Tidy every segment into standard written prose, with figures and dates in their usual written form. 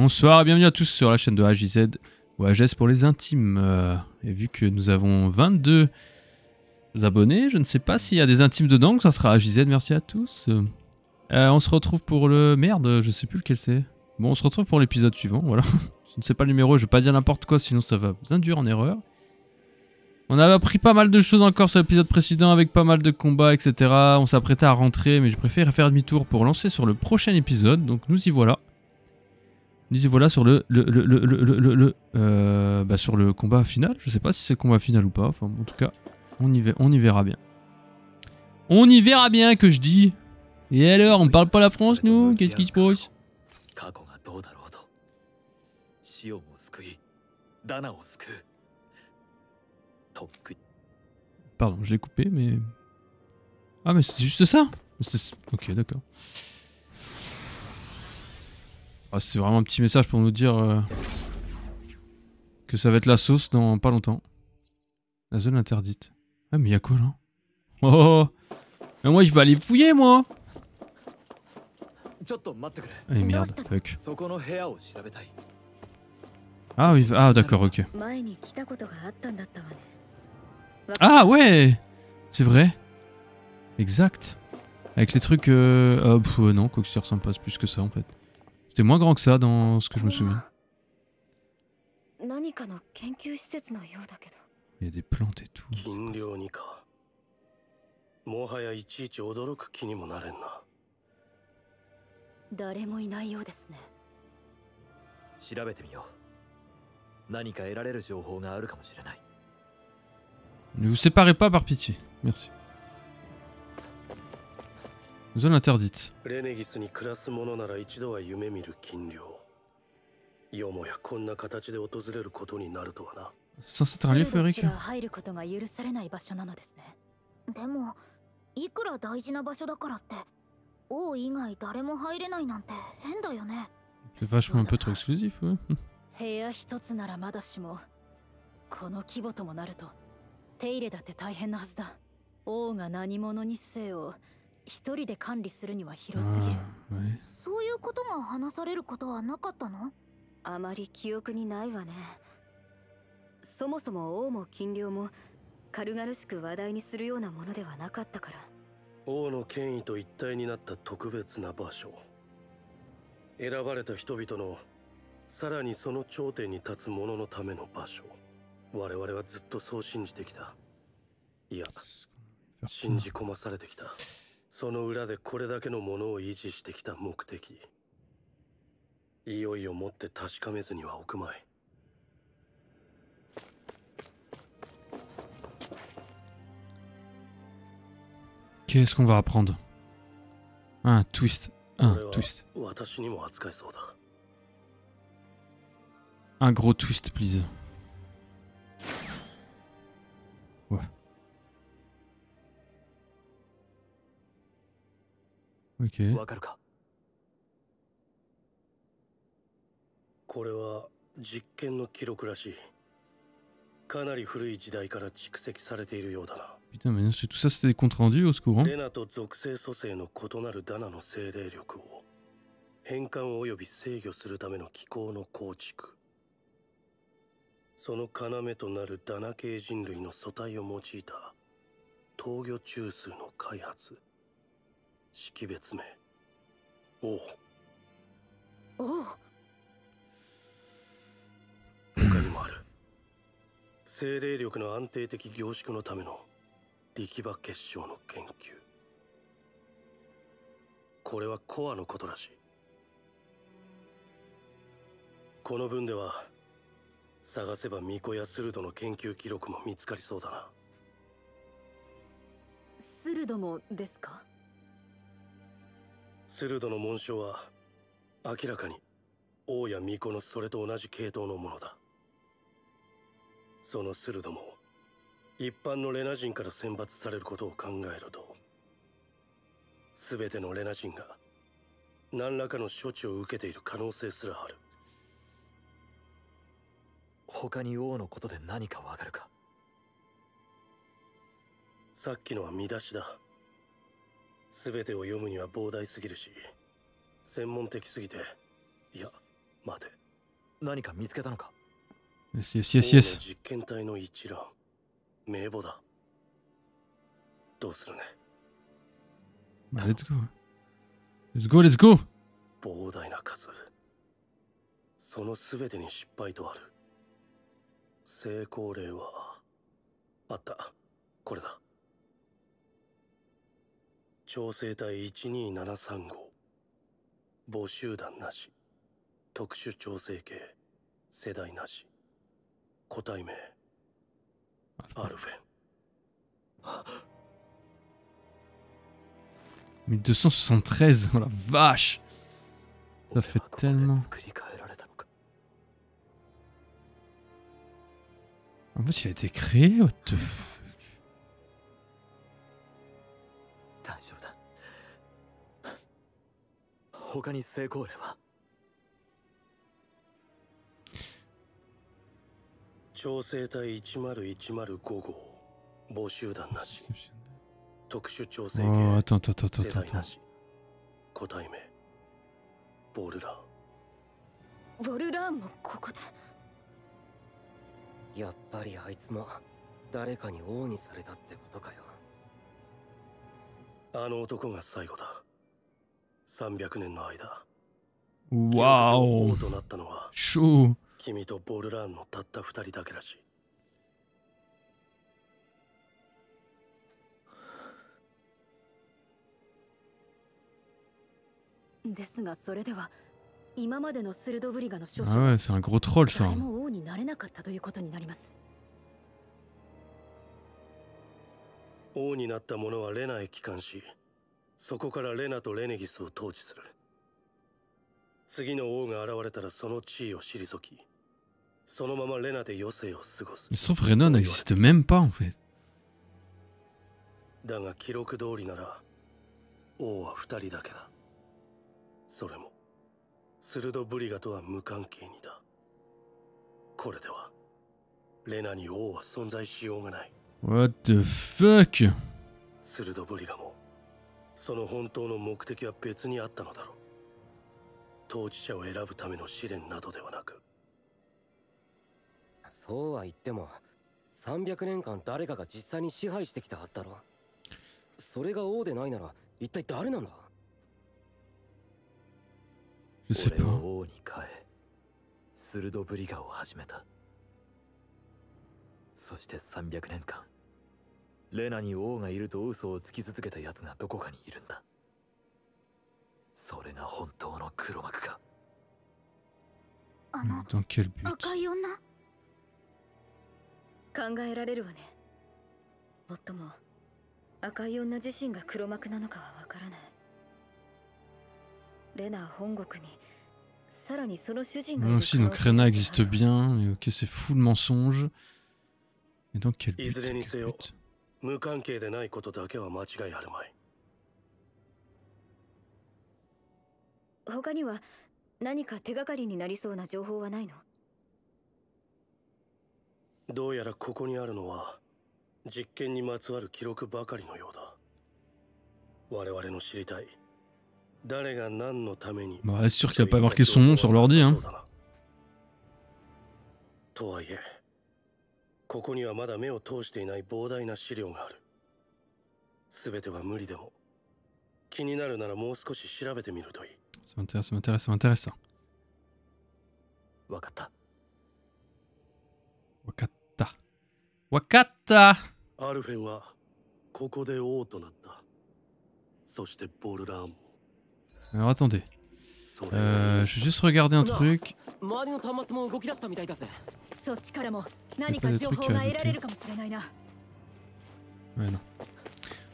Bonsoir et bienvenue à tous sur la chaîne de AJZ ou AGS pour les intimes. Et vu que nous avons 22 abonnés, je ne sais pas s'il y a des intimes dedans, que ça sera AJZ, merci à tous. On se retrouve pour le... Merde, je sais plus lequel c'est. Bon, on se retrouve pour l'épisode suivant, voilà. Je ne sais pas le numéro, je vais pas dire n'importe quoi, sinon ça va vous induire en erreur. On a appris pas mal de choses encore sur l'épisode précédent avec pas mal de combats, etc. On s'apprêtait à rentrer, mais je préfère faire demi-tour pour lancer sur le prochain épisode, donc nous y voilà. Nous y voilà sur sur le combat final. Je sais pas si c'est le combat final ou pas. Enfin, en tout cas, on y verra bien. On y verra bien que je dis. Et alors, on parle pas la France, nous? Qu'est-ce qui se passe? Pardon, je l'ai coupé, mais... Ah, mais c'est juste ça? Ok, d'accord. Ah, c'est vraiment un petit message pour nous dire que ça va être la sauce dans pas longtemps. La zone interdite. Ah, mais y'a quoi là? Oh, mais moi je vais aller fouiller, moi! Ah, merde, fuck. Ah oui, ah d'accord, ok. Ah ouais! C'est vrai. Exact. Avec les trucs... non, quoi que ça ressemble pas plus que ça en fait. C'était moins grand que ça dans ce que je me souviens. Il y a des plantes et tout. Ne vous séparez pas par pitié. Merci. Zone interdite. C'est censé être un lieu féerique. C'est vachement un peu trop exclusif, ouais. Qu'est-ce qu'on va apprendre? Un twist. Un twist. Un gros twist, please. Ouais. Ok. これは実験の記録らしい。かなり古い時代から蓄積されているようだな。 Putain, mais tout ça c'était des comptes rendus au secours. レナと属性組成の異なるダナの精霊力を変換および制御するための機構の構築。その要となるダナ系人類の素体を用いた闘魚中枢の開発。識別名。王。王。他にもある。精霊力の安定的凝縮のための力場結晶の研究。これはコアのことらしい。この文では探せば巫女やスルドの研究記録も見つかりそうだな。スルドもですか？スルドの紋章は明らかに王や巫女のそれと同じ系統のものだ。そのスルドも一般のレナ人から選抜されることを考えると、全てのレナ人が何らかの処置を受けている可能性すらある。他に王のことで何かわかるか？さっきのは見出しだ。全てを読むには膨大すぎるし、専門的すぎて、いや、待て。何か見つけたのか？ Yes, yes, yes, yes. 実験体の一覧。名簿だ。どうするね。Bah, let's go. Let's go, let's go. 膨大な数。その全てに失敗とある。成功例はあった。これだ。調整隊12735。母集団なし。特殊調整系。世代なし。個体名。アルフェン。 1273, oh la vache! Ça fait tellement... En fait, il a été créé, what the fuck? Oh, attends. 個体名ボルラン。ボルランもここで。やっぱりあいつも誰かに王にされたってことかよ。あの男が最後だ。300年の間。 Waouh! 王となったのは Chaud! 君とボルランのたった2人だけらしい。ですがそれでは今までのスルドブリガの少 Ah 女 ouais, c'est un gros troll ça. 誰も王になれなかったということになります。王になった者はレナへ帰還し、そこからレナとレネギスを統治する。次の王が現れたらその地位を退き、そのままレナで余生を過ごす。Il se trouve Renan n'existe même pas en fait. だが記録通りなら王は2人だけだ。それもスルドブリガとは無関係にだ。これではレナに王は存在しようがない。 What the fuck? スルドブリガもその本当の目的は別にあったのだろう。統治者を選ぶための試練などではなく。そうは言っても300年間誰かが実際に支配してきたはずだろ。それが王でないなら一体誰なんだ。 Je sais pas. 王に変えスルドブリガを始めた。そして300年間レナに王がいると嘘をつき続けた奴がどこかにいるんだ。それが本当の黒幕か。Dans quel but? 赤い女考えられるわね。もっとも赤い女自身が黒幕なのかはわからない。レナ本国にさらにその主人がいる。 Ah, si, donc Rena existe bien, mais ok, c'est full mensonge. Et dans quel but? いずれにせよ無関係でないことだけは間違いあるまい。他には何か手がかりになりそうな情報はないの？どうやらここにあるのは実験にまつわる記録ばかりのようだ。我々の知りたい誰が何のために。 Bah, c'est sûr qu'il n'y a pas marqué son nom sur l'ordi, hein. とはいえここにはまだ目を通していない膨大な資料がある。すべては無理でも気になるならもう少し調べてみるといい。 Ça m'intéresse, ça m'intéresse, ça m'intéresse ça. わかった。 Wakata. Wakata! アルフェンはここで王となった。そしてボルラーンも。 Alors attendez. Je vais juste regarder un truc. 周りの端末も動き出したみたいだぜ。そっちからも何か情報が得られるかもしれないな。 Ouais, non.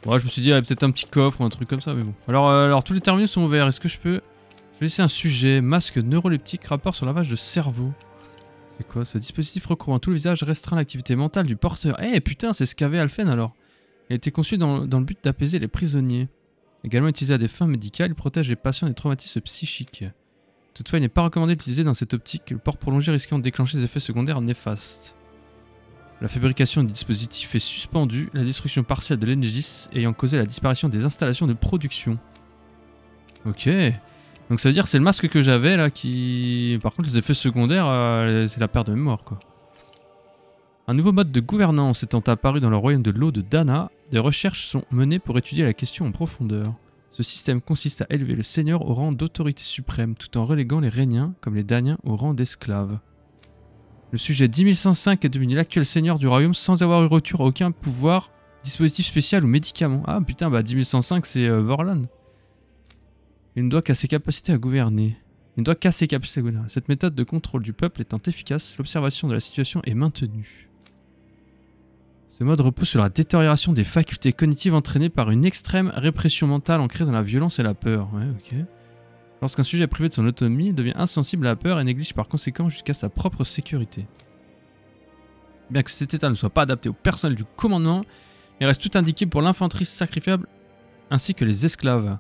Ouais, je me suis dit, il y avait peut-être un petit coffre ou un truc comme ça, mais bon. Alors tous les terminaux sont ouverts. Est-ce que je peux laisser un sujet? Masque neuroleptique, rapport sur lavage de cerveau. C'est quoi? Ce dispositif recouvrant tout le visage restreint l'activité mentale du porteur. Eh putain, c'est ce qu'avait Alphen alors. Il a été conçu dans le but d'apaiser les prisonniers. Également utilisé à des fins médicales, il protège les patients des traumatismes psychiques. Toutefois, il n'est pas recommandé d'utiliser dans cette optique, le port prolongé risquant de déclencher des effets secondaires néfastes. La fabrication du dispositif est suspendue, la destruction partielle de l'Enegis ayant causé la disparition des installations de production. Ok. Donc ça veut dire que c'est le masque que j'avais là qui... Par contre les effets secondaires, c'est la perte de mémoire quoi. Un nouveau mode de gouvernance étant apparu dans le royaume de l'eau de Dana, des recherches sont menées pour étudier la question en profondeur. Ce système consiste à élever le seigneur au rang d'autorité suprême tout en reléguant les Rhéniens, comme les Daniens, au rang d'esclaves. Le sujet 10105 est devenu l'actuel seigneur du royaume sans avoir eu retour à aucun pouvoir, dispositif spécial ou médicament. Ah putain, bah 10105 c'est Vorlan. Il ne doit qu'à ses capacités à gouverner. Cette méthode de contrôle du peuple étant efficace, l'observation de la situation est maintenue. Ce mode repose sur la détérioration des facultés cognitives entraînées par une extrême répression mentale ancrée dans la violence et la peur. Ouais, ok. Lorsqu'un sujet est privé de son autonomie, il devient insensible à la peur et néglige par conséquent jusqu'à sa propre sécurité. Bien que cet état ne soit pas adapté au personnel du commandement, il reste tout indiqué pour l'infanterie sacrifiable ainsi que les esclaves.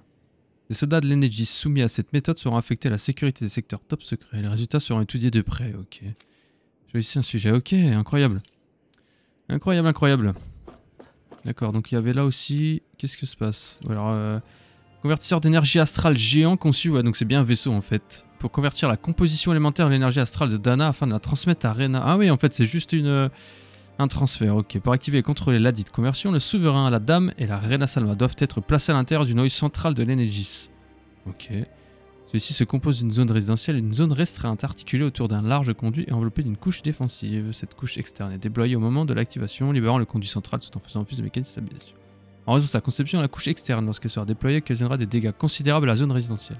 Les soldats de l'Enegis soumis à cette méthode seront affectés à la sécurité des secteurs top secrets. Les résultats seront étudiés de près. Ok. J'ai ici un sujet. Ok, incroyable. Incroyable, incroyable. D'accord, donc il y avait là aussi... Qu'est-ce que se passe? Alors, convertisseur d'énergie astrale géant conçu, ouais, donc c'est bien un vaisseau en fait. Pour convertir la composition élémentaire de l'énergie astrale de Dana afin de la transmettre à Rena. Ah oui, en fait c'est juste un transfert, ok. Pour activer et contrôler la dite conversion, le souverain, la dame et la Rena Salma doivent être placés à l'intérieur du noyau central de l'Enegis. Ok. Celui-ci se compose d'une zone résidentielle et d'une zone restreinte articulée autour d'un large conduit et enveloppée d'une couche défensive. Cette couche externe est déployée au moment de l'activation, libérant le conduit central tout en faisant office de mécanisme de stabilisation. En raison de sa conception, la couche externe, lorsqu'elle sera déployée, occasionnera des dégâts considérables à la zone résidentielle.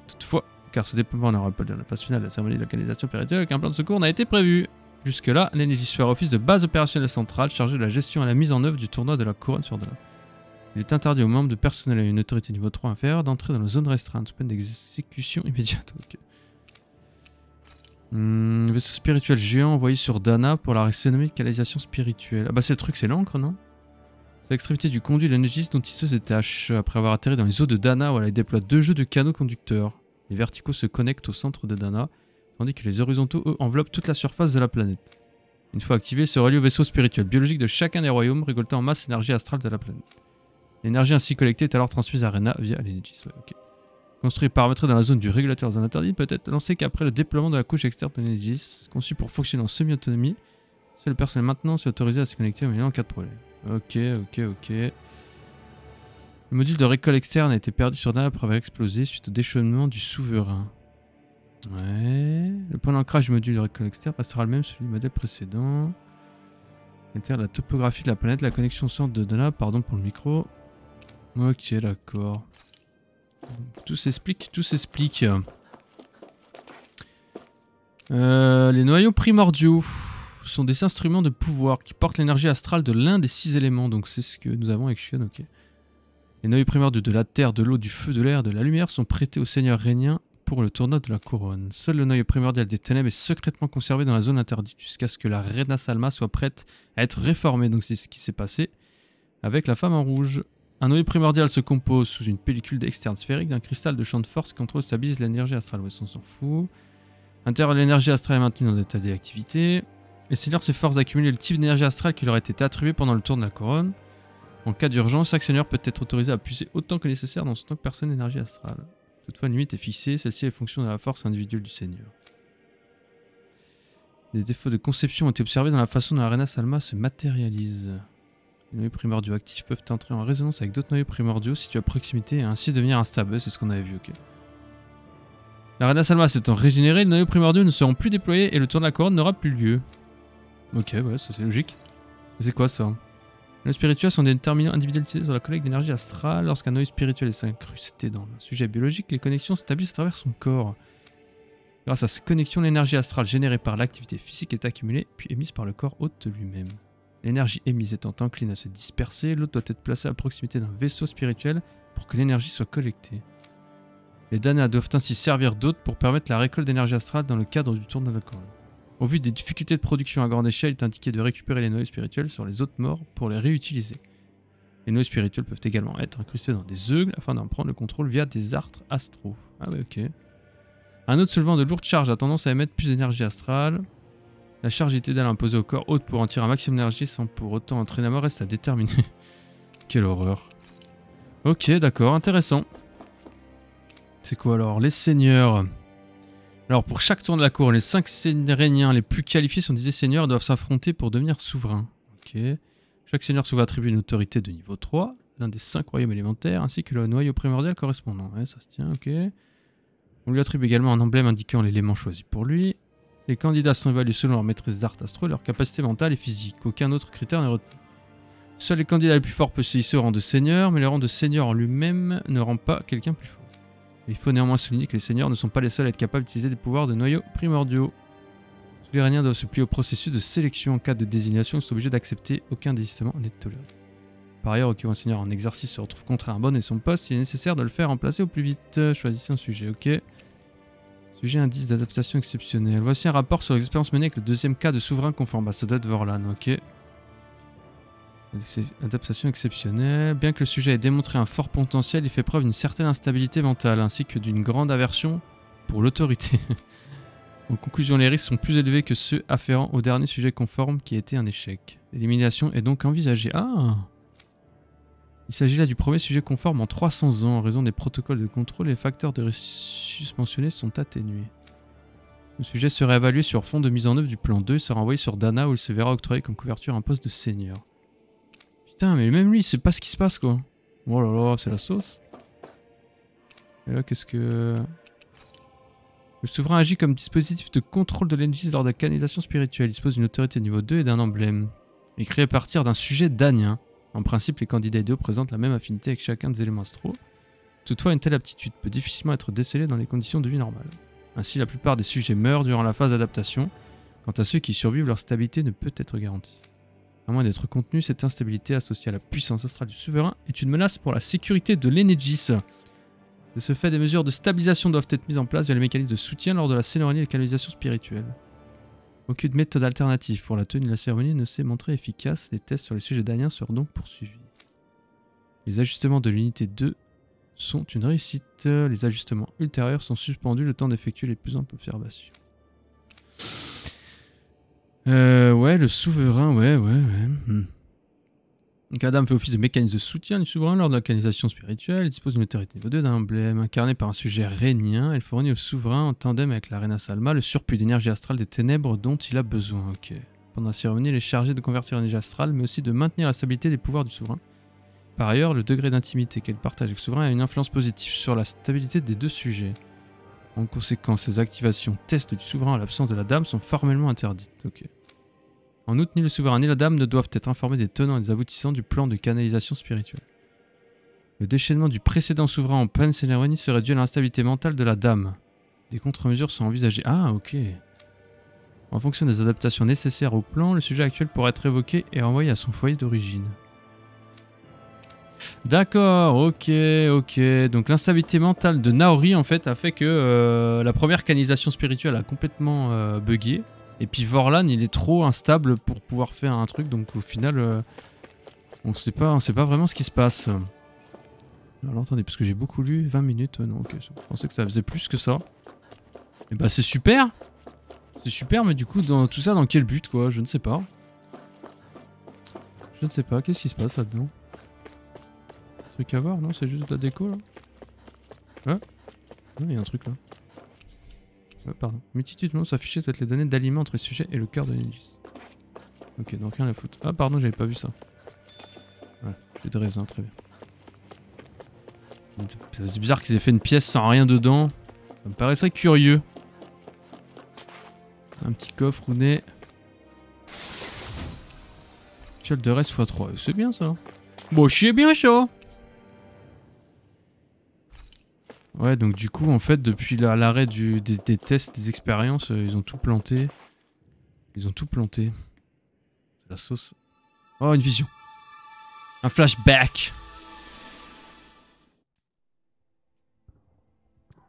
Toutefois, car ce déploiement n'aura pas lieu dans la phase finale de la cérémonie de localisation périodique, aucun plan de secours n'a été prévu. Jusque-là, l'Enegis fera office de base opérationnelle centrale chargée de la gestion et la mise en œuvre du tournoi de la couronne sur Dana. Il est interdit aux membres de personnel et une autorité niveau 3 inférieure d'entrer dans la zone restreinte sous peine d'exécution immédiate. Okay. Vaisseau spirituel géant envoyé sur Dana pour la résonomicalisation spirituelle. Ah bah c'est le truc, c'est l'encre, non? C'est l'extrémité du conduit de l'Enegis dont il se détache. Après avoir atterri dans les eaux de Dana, voilà, il déploie 2 jeux de canaux conducteurs. Les verticaux se connectent au centre de Dana, tandis que les horizontaux, eux, enveloppent toute la surface de la planète. Une fois activés, se relient au vaisseau spirituel biologique de chacun des royaumes, récoltant en masse l'énergie astrale de la planète. L'énergie ainsi collectée est alors transmise à Rena via l'Enegis. Ouais, okay. Construit et paramétré dans la zone du régulateur zone interdite, peut être lancé qu'après le déploiement de la couche externe de l'Enegis, conçu pour fonctionner en semi-autonomie. Seul le personnel maintenant est autorisé à se connecter au milieu en cas de problème. Ok. Le module de récolte externe a été perdu sur Dana après avoir explosé suite au déchaînement du souverain. Ouais. Le point d'ancrage du module de récolte externe restera le même celui du modèle précédent. La topographie de la planète, la connexion au centre de Dana, pardon pour le micro. Ok, d'accord. Tout s'explique, tout s'explique. Les noyaux primordiaux sont des instruments de pouvoir qui portent l'énergie astrale de l'un des 6 éléments. Donc c'est ce que nous avons avec Shion, ok. Les noyaux primordiaux de la terre, de l'eau, du feu, de l'air, de la lumière sont prêtés au seigneur rhénien pour le tournoi de la couronne. Seul le noyau primordial des ténèbres est secrètement conservé dans la zone interdite jusqu'à ce que la Rena Salma soit prête à être réformée. Donc c'est ce qui s'est passé avec la femme en rouge. Un noyau primordial se compose sous une pellicule externe sphérique d'un cristal de champ de force qui contrôle et stabilise l'énergie astrale. Ouais, on s'en fout. L'intérieur de l'énergie astrale est maintenu dans un état d'activité. Les seigneurs s'efforcent d'accumuler le type d'énergie astrale qui leur a été attribué pendant le tour de la couronne. En cas d'urgence, chaque seigneur peut être autorisé à puiser autant que nécessaire dans son tant que personne d'énergie astrale. Toutefois, une limite est fixée, celle-ci est fonction de la force individuelle du seigneur. Des défauts de conception ont été observés dans la façon dont la Rena Salma se matérialise. Les noyaux primordiaux actifs peuvent entrer en résonance avec d'autres noyaux primordiaux situés à proximité et ainsi devenir instables. C'est ce qu'on avait vu, ok. La Rena Salma s'étant régénérée, les noyaux primordiaux ne seront plus déployés et le tour de la couronne n'aura plus lieu. Ok, ouais, ça c'est logique. C'est quoi ça? Les noyaux spirituels sont des déterminants individuels utilisés sur la collecte d'énergie astrale. Lorsqu'un noyau spirituel est incrusté dans un sujet biologique, les connexions s'établissent à travers son corps. Grâce à ces connexions, l'énergie astrale générée par l'activité physique est accumulée puis émise par le corps hôte lui-même. L'énergie émise étant encline à se disperser, l'hôte doit être placé à proximité d'un vaisseau spirituel pour que l'énergie soit collectée. Les Dana doivent ainsi servir d'hôtes pour permettre la récolte d'énergie astrale dans le cadre du tournoi de la couronne. Au vu des difficultés de production à grande échelle, il est indiqué de récupérer les noyaux spirituels sur les hôtes morts pour les réutiliser. Les noyaux spirituels peuvent également être incrustés dans des eugles afin d'en prendre le contrôle via des artres astraux. Ah ouais, ok. Un hôte soulevant de lourdes charges a tendance à émettre plus d'énergie astrale. La charge idéale imposée au corps hôte pour en tirer un maximum d'énergie sans pour autant entraîner la mort reste à déterminer. Quelle horreur. Ok, d'accord, intéressant. C'est quoi alors? Les seigneurs. Alors pour chaque tour de la cour, les 5 régnants les plus qualifiés sont disés seigneurs doivent s'affronter pour devenir souverains. Ok. Chaque seigneur se voit attribuer une autorité de niveau 3, l'un des 5 royaumes élémentaires, ainsi que le noyau primordial correspondant. Ouais, ça se tient, ok. On lui attribue également un emblème indiquant l'élément choisi pour lui. Les candidats sont évalués selon leur maîtrise d'art astro et leur capacité mentale et physique. Aucun autre critère n'est retenu. Seuls les candidats les plus forts peuvent se hisser au rang de seigneur, mais le rang de seigneur en lui-même ne rend pas quelqu'un plus fort. Il faut néanmoins souligner que les seigneurs ne sont pas les seuls à être capables d'utiliser des pouvoirs de noyaux primordiaux. Tous les régnants doivent se plier au processus de sélection. En cas de désignation, ils sont obligés d'accepter aucun désistement n'est toléré. Par ailleurs, au cas où un seigneur en exercice se retrouve contraint à abandonner son poste, il est nécessaire de le faire remplacer au plus vite. Choisissez un sujet, ok. Sujet indice d'adaptation exceptionnelle. Voici un rapport sur l'expérience menée avec le deuxième cas de souverain conforme à ça doit être Vorlan, ok. Adaptation exceptionnelle. Bien que le sujet ait démontré un fort potentiel, il fait preuve d'une certaine instabilité mentale ainsi que d'une grande aversion pour l'autorité. En conclusion, les risques sont plus élevés que ceux afférents au dernier sujet conforme qui a été un échec. L'élimination est donc envisagée. Ah! Il s'agit là du premier sujet conforme en 300 ans. En raison des protocoles de contrôle, les facteurs de risque mentionnés sont atténués. Le sujet sera évalué sur fond de mise en œuvre du plan 2 et sera envoyé sur Dana où il se verra octroyer comme couverture un poste de seigneur. Putain, mais même lui, il sait pas ce qui se passe, quoi. Oh là là, c'est la sauce. Et là, qu'est-ce que... Le souverain agit comme dispositif de contrôle de l'Engis lors de la canalisation spirituelle. Il dispose d'une autorité niveau 2 et d'un emblème. Il est créé à partir d'un sujet danien. En principe, les candidats idéaux présentent la même affinité avec chacun des éléments astro. Toutefois, une telle aptitude peut difficilement être décelée dans les conditions de vie normales. Ainsi, la plupart des sujets meurent durant la phase d'adaptation. Quant à ceux qui survivent, leur stabilité ne peut être garantie. À moins d'être contenu, cette instabilité associée à la puissance astrale du souverain est une menace pour la sécurité de l'Enegis. De ce fait, des mesures de stabilisation doivent être mises en place via les mécanismes de soutien lors de la cérémonie de canalisation spirituelle. Aucune méthode alternative pour la tenue de la cérémonie ne s'est montrée efficace. Les tests sur les sujets daniens seront donc poursuivis. Les ajustements de l'unité 2 sont une réussite. Les ajustements ultérieurs sont suspendus le temps d'effectuer les plus amples observations. Ouais, le souverain, ouais. Donc la dame fait office de mécanisme de soutien du souverain lors de la canalisation spirituelle. Elle dispose d'une autorité niveau 2 d'un emblème. Incarné par un sujet régnien, elle fournit au souverain, en tandem avec la Reina Salma, le surplus d'énergie astrale des ténèbres dont il a besoin. Ok. Pendant la cérémonie, elle est chargée de convertir l'énergie astrale, mais aussi de maintenir la stabilité des pouvoirs du souverain. Par ailleurs, le degré d'intimité qu'elle partage avec le souverain a une influence positive sur la stabilité des deux sujets. En conséquence, ces activations tests du souverain à l'absence de la dame sont formellement interdites. Ok. En outre, ni le souverain ni la dame ne doivent être informés des tenants et des aboutissants du plan de canalisation spirituelle. Le déchaînement du précédent souverain en pleine cérémonie serait dû à l'instabilité mentale de la dame. Des contre-mesures sont envisagées. Ah, ok. En fonction des adaptations nécessaires au plan, le sujet actuel pourrait être évoqué et renvoyé à son foyer d'origine. D'accord, ok. Donc l'instabilité mentale de Naori en fait a fait que la première canalisation spirituelle a complètement bugué. Et puis Vorlan il est trop instable pour pouvoir faire un truc, donc au final on sait pas vraiment ce qui se passe. Alors attendez, parce que j'ai beaucoup lu, 20 minutes, non ok, je pensais que ça faisait plus que ça. Et bah c'est super. C'est super, mais du coup dans tout ça dans quel but quoi, je ne sais pas. Qu'est-ce qui se passe là-dedans? Truc à voir, non? C'est juste de la déco là? Ah, il y a un truc là. Pardon. Multitude de mots s'afficher peut-être les données d'aliments entre le sujet et le cœur de l'Enegis. Ok, donc rien à foutre. Ah pardon, j'avais pas vu ça. Voilà, j'ai de raisin, très bien. C'est bizarre qu'ils aient fait une pièce sans rien dedans. Ça me paraissait curieux. Un petit coffre rouné. Échelle de reste x3. C'est bien ça. Bon, je sais bien ça. Ouais, donc du coup, en fait, depuis l'arrêt des tests, des expériences, ils ont tout planté. C'est la sauce. Oh, une vision. Un flashback.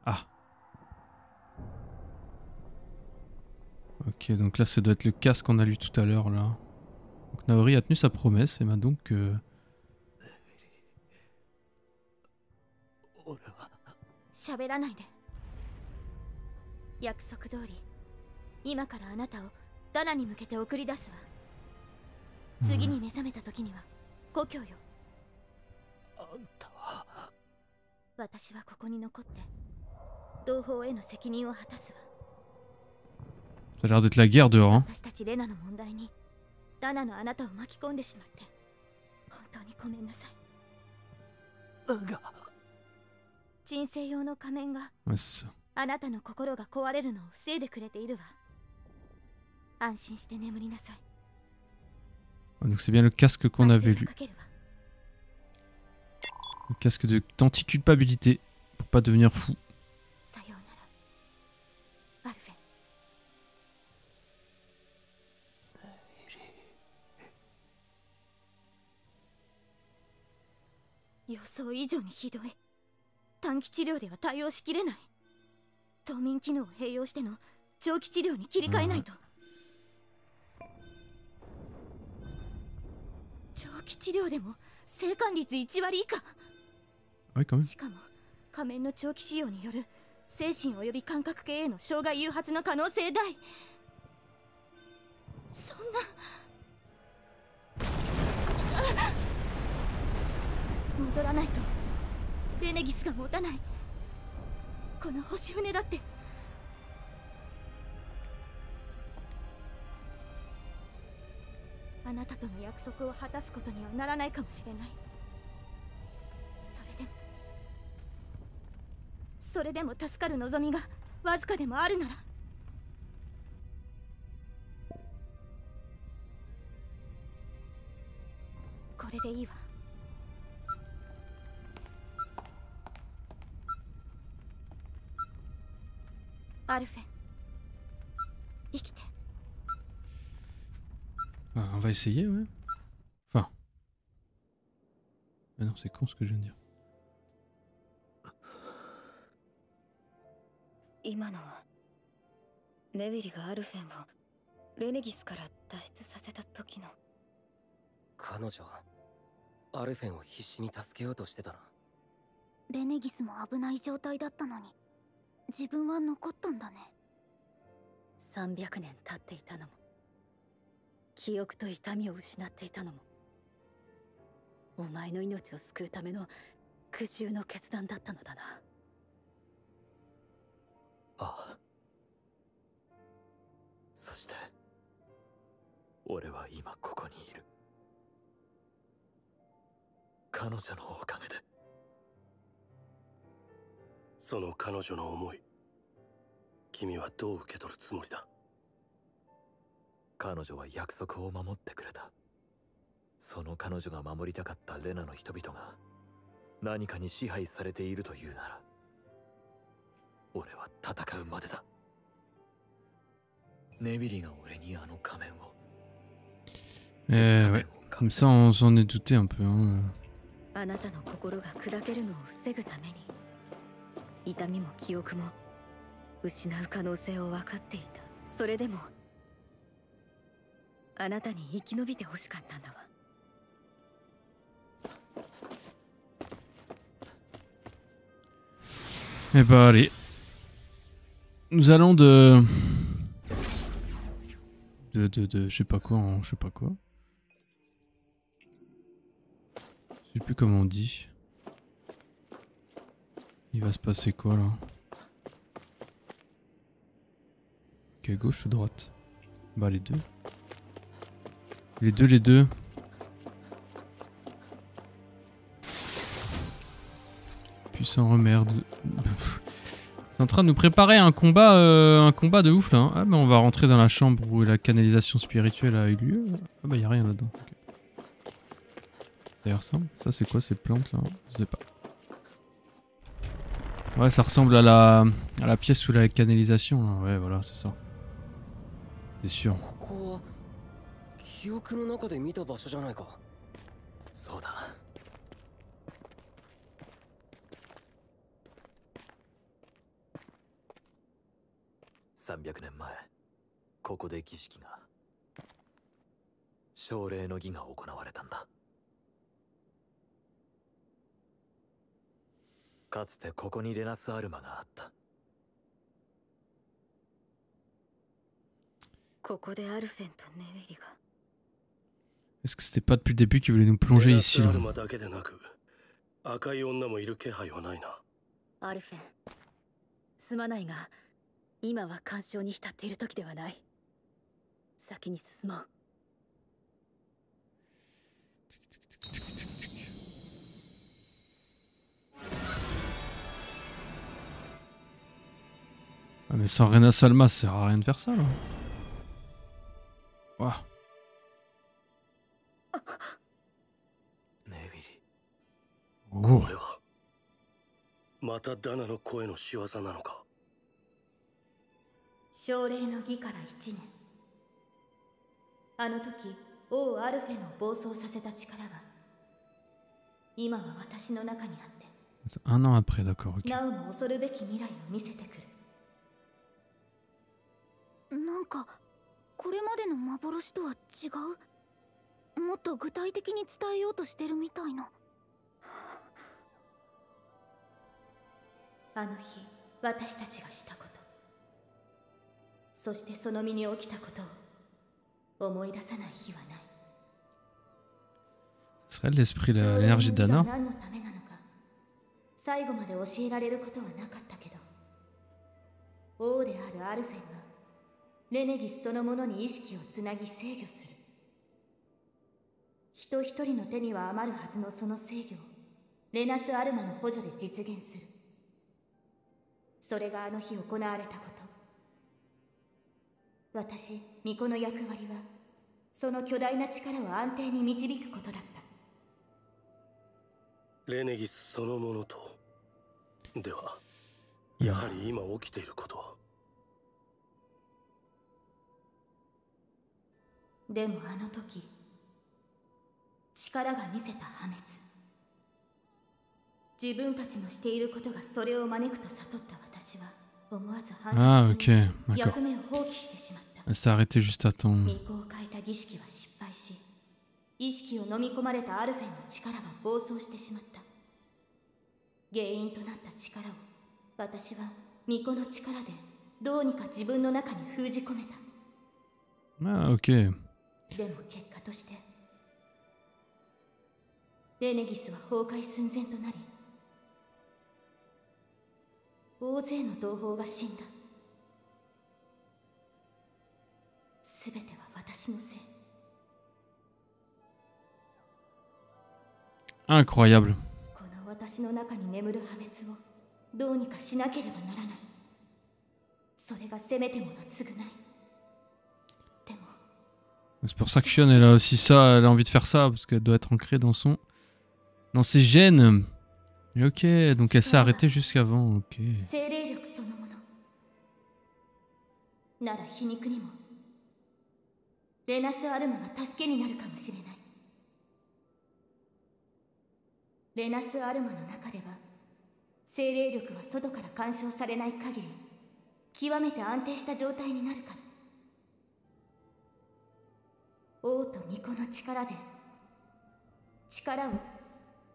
Ah. Ok, donc là, ça doit être le casque qu'on a lu tout à l'heure, là. Donc Naori a tenu sa promesse et m'a donc... 喋らないで。約束通り、今からあなたをダナに向けて送り出すわ。次に目覚めた時には故郷よ。あんたは。私はここに残って同胞への責任を果たすわ。 Ça a l'air d'être la guerre dehors, hein. 私たちレナの問題にダナのあなたを巻き込んでしまって本当にごめんなさい。だが人生用の仮面が Ouais, c'est ça. あなたの心が壊れるのを防いでくれているわ。安心して眠りなさい。 Ouais, donc c'est bien le casque qu'on 麻酔 avait を lu. かけるわ。 Le casque d'anti-culpabilité. Pour pas devenir fou. さようならアルフェン。予想以上にひどい。短期治療では対応しきれない。冬眠機能を併用しての長期治療に切り替えないと。長期治療でも生還率1割以下。 Ouais, quand même. しかも仮面の長期使用による精神及び感覚系への障害誘発の可能性大。そんな戻らないとレネギスが持たない。この星船だって。あなたとの約束を果たすことにはならないかもしれない。それでも助かる望みがわずかでもあるなら。これでいいわ。アルフェン、生きて。 Ah, on va essayer, ouais. Enfin. Ah non, c'est con ce que je viens de dire. 今のはネビリがアルフェンをレネギスから脱出させた時の。彼女はアルフェンを必死に助けようとしてたな。レネギスも危ない状態だったのに自分は残ったんだね。300年経っていたのも記憶と痛みを失っていたのもお前の命を救うための苦渋の決断だったのだな。ああ。そして俺は今ここにいる。彼女のおかげで。その彼女の思い、君はどう受け取るつもりだ？彼女は約束を守ってくれた。その彼女が守りたかったレナの人々が何かに支配されているというなら、俺は戦うまでだ。ネビリが俺にあの仮面を。Ouais, comme ça on s'en est douté un peu. Hein. あなたの心が砕けるのを防ぐために痛みも記憶も失う可能性を分かっていた。それでもあなたに生き延びてほしかったんだわ。Eh bah allez. Nous allons je sais pas quoi en je sais pas quoi. Je sais plus comment on dit. Il va se passer quoi là? Ok, gauche ou droite? Bah les deux. Les deux. Puissant remerde. C'est en train de nous préparer un combat de ouf là. Hein. Ah bah on va rentrer dans la chambre où la canalisation spirituelle a eu lieu. Ah bah y a rien là-dedans. Okay. Ça y ressemble. Ça c'est quoi ces plantes là? Je sais pas. Ouais, ça ressemble à la pièce sous la canalisation là. Ouais, voilà, c'est ça. C'était sûr. 記憶の中で見た場所じゃないか。そうだ。300年前、ここで儀式が、奨励の儀が行われたんだ。かつてここにレナスアルマがあった。ここでアルフェンとネビリが。Est-ce que c'était pas depuis le début qu'ils voulaient nous plonger ici là? だけでなく赤い女もいる気配はないな。アルフェン、すまないが、今は干渉に浸っている時ではない。先に進もう。Ah, mais sans Rena Salma, ça sert à rien de faire ça là. Ouah. ネビリ。Oh. これはまたダナの声の仕業なのか。奨励の儀から1年。あの時王アルフェンを暴走させた力が今は私の中にあって、 Un an après, d'accord, ok. なおも恐るべき未来を見せてくる。なんかこれまでの幻とは違う。もっと具体的に伝えようとしてるみたいな。あの日私たちがしたこと、そしてその身に起きたことを思い出さない日はない。 Ce serait l'esprit, l'énergie d'Anna. 何のためなのか最後まで教えられることはなかったけど、王であるアルフェンがレネギスそのものに意識をつなぎ制御する。人一人の手には余るはずのその制御をレナス・アルマの補助で実現する。それがあの日行われたこと。私、巫女の役割はその巨大な力を安定に導くことだった。レネギスそのものと。ではやはり今起きていることは。でもあの時力が見せた破滅、自分たちのしていることがそれを招くと悟った私は思わず反射的に役目を放棄してしまった。 Elle s'est arrêtée juste à temps. 巫女を変えた儀式は失敗し、意識を飲み込まれたアルフェンの力は暴走してしまった。原因となった力を私は巫女の力でどうにか自分の中に封じ込めた。 Ah, ok. でも結果としてレネギスは崩壊寸前となり、大勢の同胞が死んだ。すべては私のせい。 Incroyable. この私の中に眠る破滅をどうにかしなければならない。それがせめてもの償い。でも C'est pour ça que Shion, elle a aussi ça, elle a envie de faire ça, parce qu'elle doit être ancrée dans ses gènes. Et ok, donc elle s'est arrêtée jusqu'avant, ok. 精霊力そのものなら皮肉にもレナス・アルマが助けになるかもしれない。レナス・アルマの中では精霊力は外から干渉されない限り極めて安定した状態になるから。王と巫女の力で力を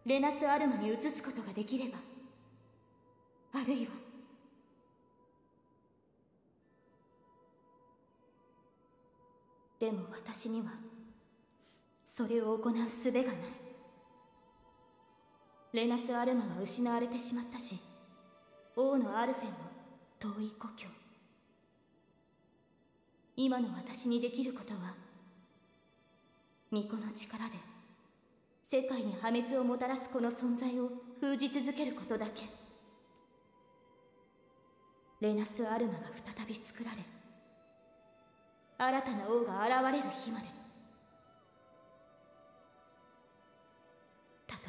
レナス・アルマに移すことができれば、あるいはでも私にはそれを行う術がない。レナス・アルマは失われてしまったし、王のアルフェンも遠い故郷。今の私にできることは巫女の力で世界に破滅をもたらすこの存在を封じ続けることだけ。レナス・アルマが再び作られ、新たな王が現れる日まで。たと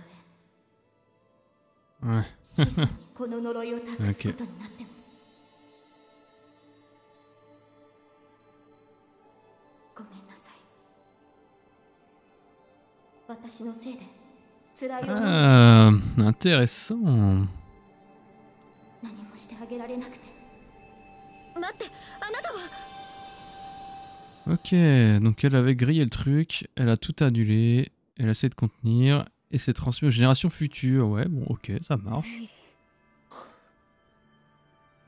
え Ouais. 子孫にこの呪いを託すことになっても。ごめんなさい。私のせいで辛い思いを Ah, intéressant. 何もしてあげられなくて。待って、あなたは。 Ok, donc elle avait grillé le truc, elle a tout annulé, elle a essayé de contenir, et c'est transmis aux générations futures. Ouais, bon, ok, ça marche.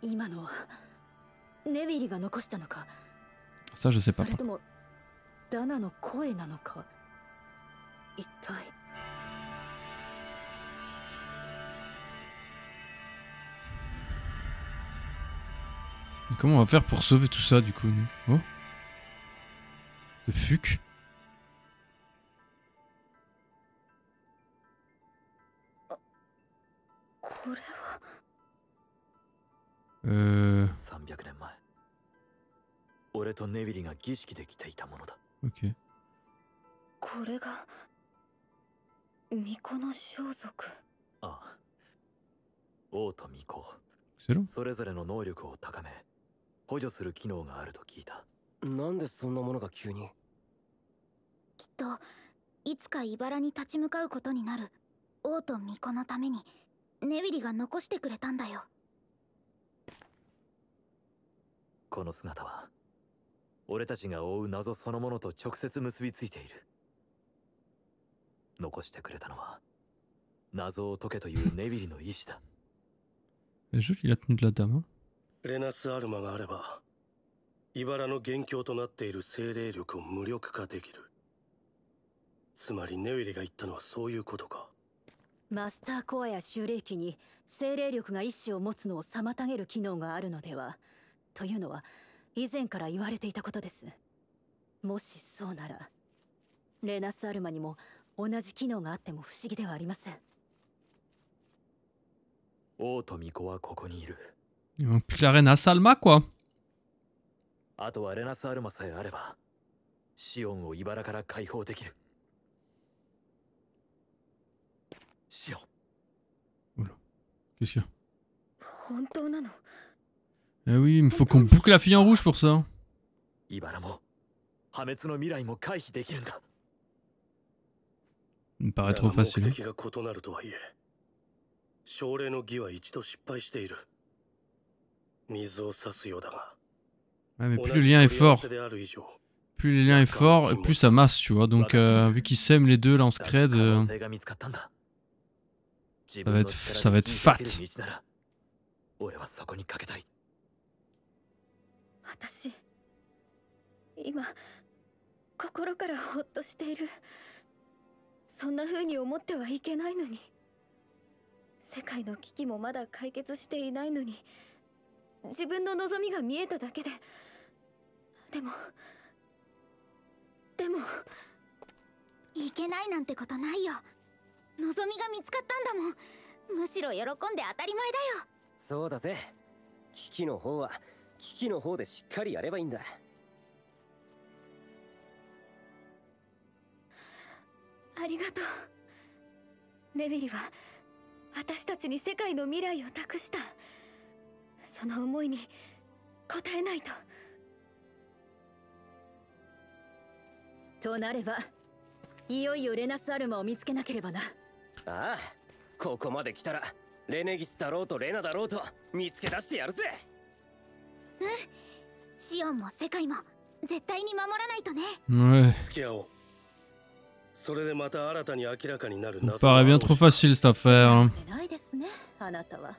今のはネビリが残したのか、 Ça, je sais そ pas. れともダナの声なのか。一体。Comment on va faire pour sauver tout ça du coup nous? Oh, le fuck. Euh... 300年前俺とネビリが儀式で着ていたものだ。 Ok. これが巫女の装束。ああ、王と巫女 Excellent. それぞれの能力を高め補助する機能があると聞いた。なんでそんなものが急に。きっといつか茨に立ち向かうことになる王と巫女のためにネビリが残してくれたんだよ。この姿は俺たちが追う謎そのものと直接結びついている。残してくれたのは謎を解けというネビリの意志だ。 Jolie la tenue de la dame. Hein. レナスアルマがあれば茨の元凶となっている精霊力を無力化できる。つまりネウィリが言ったのはそういうことか。マスターコアや修霊機に精霊力が意志を持つのを妨げる機能があるのではというのは以前から言われていたことです。もしそうならレナスアルマにも同じ機能があっても不思議ではありません。王と巫女はここにいる。 Il manque plus que la reine Asalma quoi. あとはレナスアルマさえあればシオンを茨から解放できる。シオン。 Oula. Qu'est-ce qu'il y a? 本当なの？ Eh oui, il me faut qu'on boucle la fille en rouge pour ça. 茨も破滅の未来も回避できるんだ。 Il me paraît だ trop が目 facile. 的が異なるとはいえ奨励の儀は一度失敗している。水を差すようだが Ouais, mais 同 plus じ le lien est 取り合わ fort, せである以上 plus le lien est fort, plus ça masse, tu vois. Donc, vu qu'ils s'aiment les deux, là, en scred, 可能性が見つかったんだ。 ça va être fat. なら俺はそこにかけたい。私今心からほっとしている。そんな風に思ってはいけないのに。世界の危機もまだ解決していないのに自分の望みが見えただけで。でもいけないなんてことないよ。望みが見つかったんだもん。むしろ喜んで当たり前だよ。そうだぜ。危機の方は危機の方でしっかりやればいいんだ。ありがとう。ネビリは私たちに世界の未来を託した。その思いに応えないと。となればいよいよレナスアルマを見つけなければな。ああ、ここまで来たらレネギスだろうとレナだろうと見つけ出してやるぜ。シオンも世界も絶対に守らないとね。Ouais. 付き合おう。それでまた新たに明らかになる Ça me 謎 paraît が bien trop facile cette affaire. Hein. ないですね、あなたは。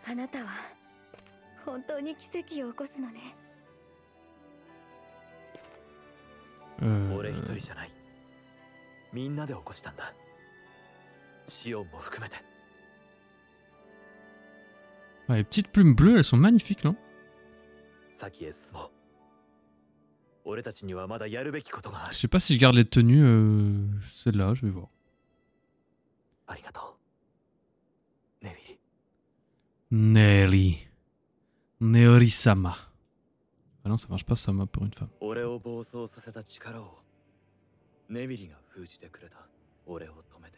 あなたは本当に奇跡を起こすのね。俺一人じゃない。みんなで起こしたんだ。シオンも含めて。 Ah, les petites plumes bleues, elles sont magnifiques, non? 先へ進もう。俺たちにはまだやるべきことがあ Je る。 sais pas si je garde les tenues, celle-là, je vais voir. ありがとう。ネビリ。 Nelly. Neori-sama. Ah non, ça marche pas, Sama pour une femme. 俺を暴走させた力をネビリが封じてくれた。俺を止めて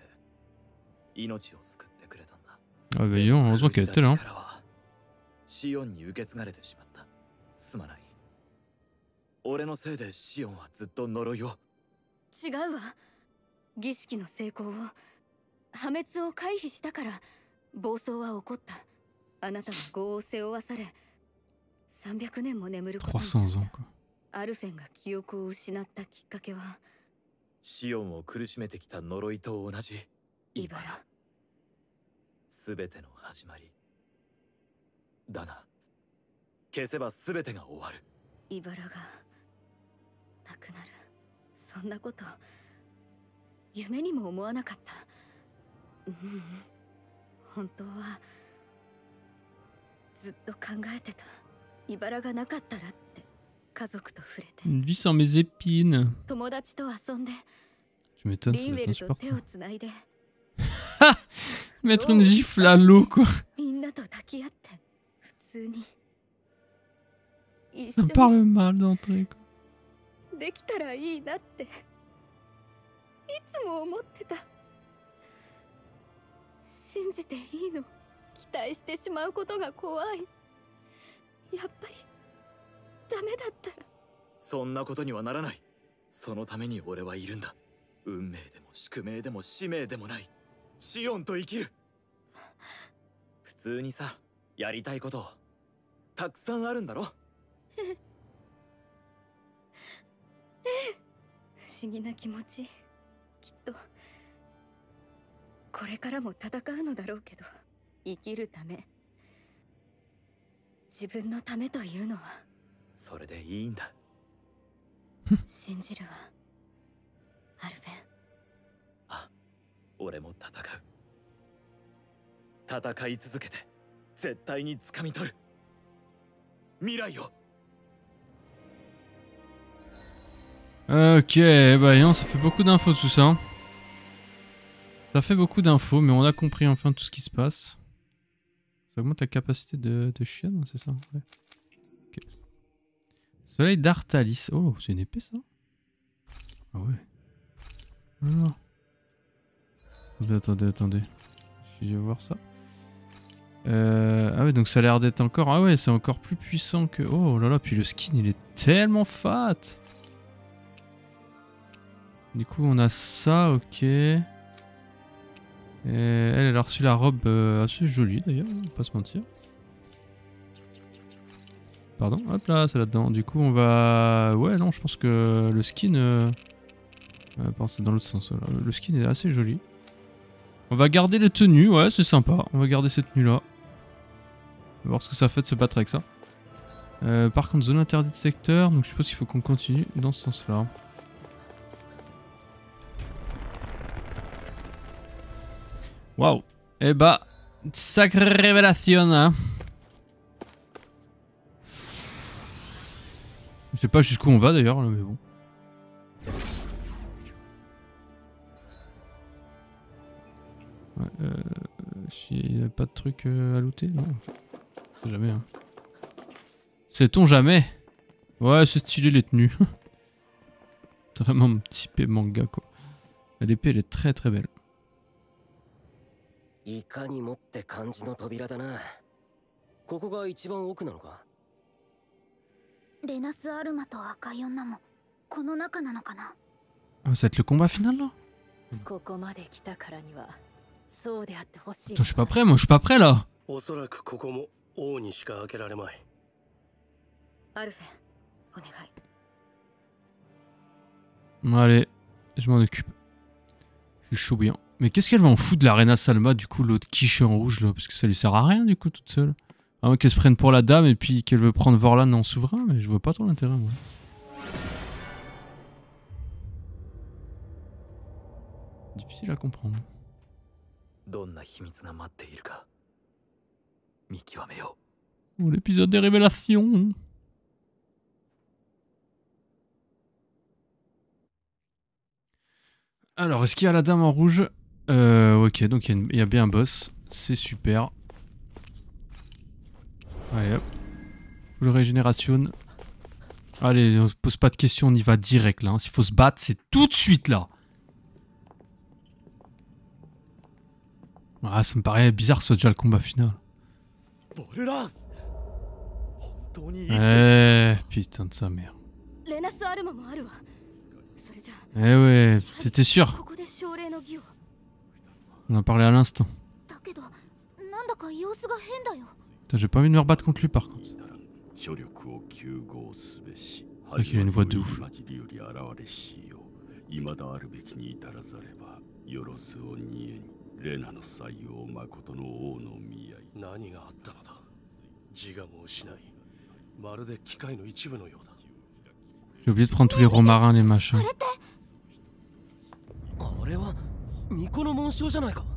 命を救ってくれたんだ。 Ah bah yon, heureusement qu'elle était là. Hein. 力はシオンに受け継がれてしまった。すまない。俺のせいでシオンはずっと呪いを。違うわ。儀式の成功を破滅を回避したから暴走は起こった。あなたは業を背負わされ300年も眠ることにな300っ ans, た。 quoi. アルフェンが記憶を失ったきっかけはシオンを苦しめてきた呪いと同じ茨。すべての始まりだが消せばすべてが終わる。茨がなくなる。そんなこと夢にも思わなかった。本当はずっと考えてた。茨がなかったらって家族と触れて。 Une vie sans mes épines. 友達と遊んで Tu m'étonnes, ça リン doit ウェ être ルと手を insupportable. つないで Mettre une gifle à l'eau, quoi. みんなと抱き合って普通に一 Ça 緒 me に parle mal d'entrer, quoi. できたらいいなっていつも思ってた。信じていいの？期待してしまうことが怖い。やっぱりダメだったら。そんなことにはならない。そのために俺はいるんだ。運命でも宿命でも使命でもないシオンと生きる。普通にさ、やりたいことたくさんあるんだろ。不思議な気持ち。きっとこれからも戦うのだろうけど、生きるため、自分のためというのはそれでいいんだ。信じるわ、アルフェン。あ、俺も戦う。戦い続けて絶対に掴み取る未来を。Ok, bah non, ça fait beaucoup d'infos tout ça. Ça fait beaucoup d'infos, mais on a compris enfin tout ce qui se passe. Ça augmente la capacité de chienne, c'est ça? Ouais. Ok. Soleil d'Artalis. Oh, c'est une épée ça? Ah ouais. Alors. Attendez. Je vais voir ça. Ah ouais, donc ça a l'air d'être encore... Ah ouais, c'est encore plus puissant que... Oh là là, puis le skin il est tellement fat. Du coup on a ça, ok. Et elle a reçu la robe assez jolie d'ailleurs, on va pas se mentir. Pardon, hop là, c'est là-dedans. Du coup on va... Ouais non, je pense que le skin... Pardon, c'est dans l'autre sens là. Le skin est assez joli. On va garder les tenues, ouais c'est sympa. On va garder cette tenue là. On va voir ce que ça fait de se battre avec ça. Par contre, zone interdite secteur, donc je suppose qu'il faut qu'on continue dans ce sens là. Waouh. Eh bah, sacrée révélation, hein. Je sais pas jusqu'où on va d'ailleurs, mais bon. Ouais, il n'y a pas de truc à looter, non. C'est jamais, hein. Sait-on jamais? Ouais, c'est stylé les tenues. C'est vraiment typé manga, quoi. L'épée, elle est très très belle. いかにもって感じの扉だな。ここが一番奥なのか。レナス・アルマと赤い女もこの中なのかな。Ah, ça va être le combat final là? ここまで来たからにはそうであってほしい。 Attends, je suis pas prêt, moi je suis pas prêt là. おそらくここも王にしか開けられまい。アルフェン、お願い。 Allez, je m'en occupe. Je suis chaud bien. Mais qu'est-ce qu'elle va en foutre de la Reina Salma du coup, l'autre quiche en rouge là? Parce que ça lui sert à rien du coup toute seule. À moins qu'elle se prenne pour la dame et puis qu'elle veut prendre Vorlan en souverain, mais je vois pas trop l'intérêt moi. Difficile à comprendre. どんな秘密が待っているか見極めよう。 Oh, l'épisode des révélations. Alors, est-ce qu'il y a la dame en rouge? Ok, donc il y a bien un boss. C'est super. Allez hop. Full régénération. Allez, on se pose pas de questions, on y va direct là. Hein. S'il faut se battre, c'est tout de suite là. Ah, ça me paraît bizarre que ce soit déjà le combat final. Putain de sa mère. Eh ouais, c'était sûr. On en parlait à l'instant. J'ai pas envie de me rebattre contre lui par contre. C'est vrai qu'il a une voix de ouf. レナの採用誠の王の見合い。何があったのだ。自我も失い、まるで機械の一部のようだ。 J'ai oublié de prendre tous les romarins, les machins. これは巫女の紋章じゃないか。ま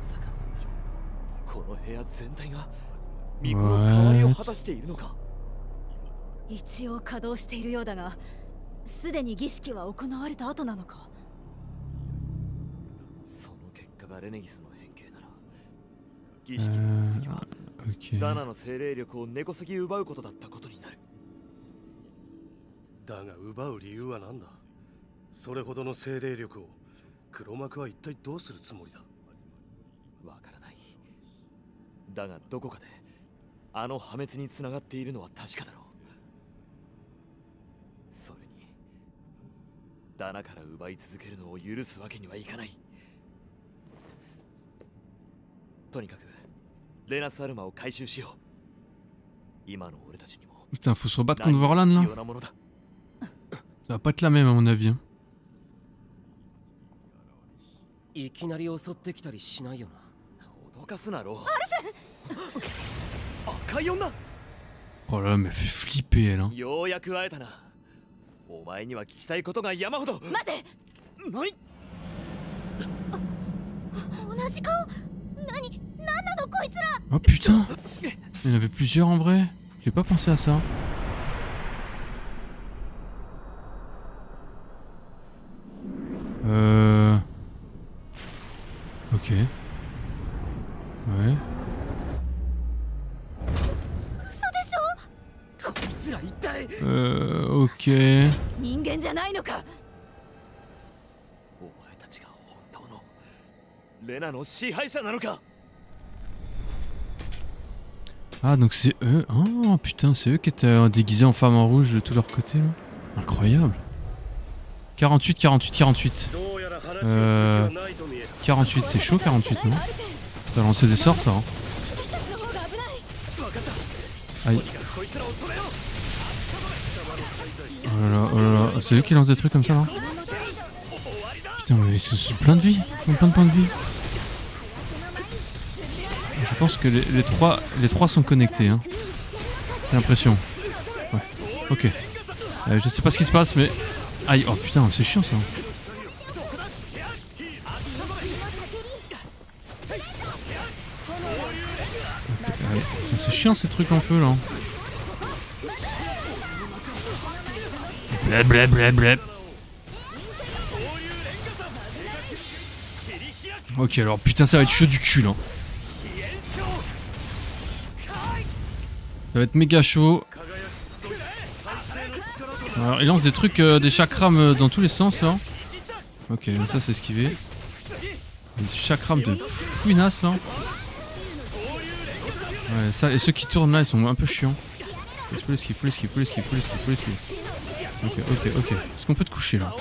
さかこの部屋全体が巫女の代わりを果たしているのか。一応稼働しているようだが、すでに儀式は行われた後なのか。その結果がレネギスの変形なら、儀式の目的はダナの精霊力を根こそぎ奪うことだったことになる。だが奪う理由は何だ。それほどの精霊力を黒幕は一体どうするつもりだ。わからない。だがどこかであの破滅につながっているのは確かだろう。それにダナから奪い続けるのを許すわけにはいかない。とにかくレナスアルマを回収しよう。今の俺たちにも Putain, faut se rebattre contre Vorlan là. Ça va pas être la même à mon avis. Hein. いきなり襲ってきたりしないよな。脅かすなロー。アルフェン。赤い女。 Oh là là, mais elle fait flipper elle. Hein. ようやく会えたな。お前には聞きたいことが山ほど。待て。何？同じ顔。何なのこいつら。 Oh putain, il y en avait plusieurs en vrai. J'ai pas pensé à ça. Ok. Ouais. こいつら一体。Ok. 人間じゃないのか。お前たちが本当のレナの支配者なのか。 Ah donc c'est eux. Oh putain, c'est eux qui étaient déguisés en femmes en rouge de tous leurs côtés là. Incroyable. 48, 48, 48. 48, c'est chaud 48 non? Ça va lancer des sorts ça hein. Aïe. Oh là là, oh là là. C'est eux qui lancent des trucs comme ça là. Putain mais ils sont plein de vie. Ils ont plein de points de vie. Je pense que les trois sont connectés hein. J'ai l'impression. Ouais. Ok. Je sais pas ce qui se passe mais... Aïe, oh putain, c'est chiant ça. Okay, c'est chiant ces trucs en feu là. Bleb bleb bleb bleb. Ok alors putain ça va être chaud du cul là. Ça va être méga chaud. Alors il lance des trucs, des chakrams dans tous les sens là. Ok, ça c'est esquivé. Des chakrams de fouinasse là. Ouais, ça, et ceux qui tournent là ils sont un peu chiants. Faut l'esquive, faut l'esquive, faut l'esquive, faut l'esquive, faut l'esquive. Ok, ok, ok. Est-ce qu'on peut te coucher là?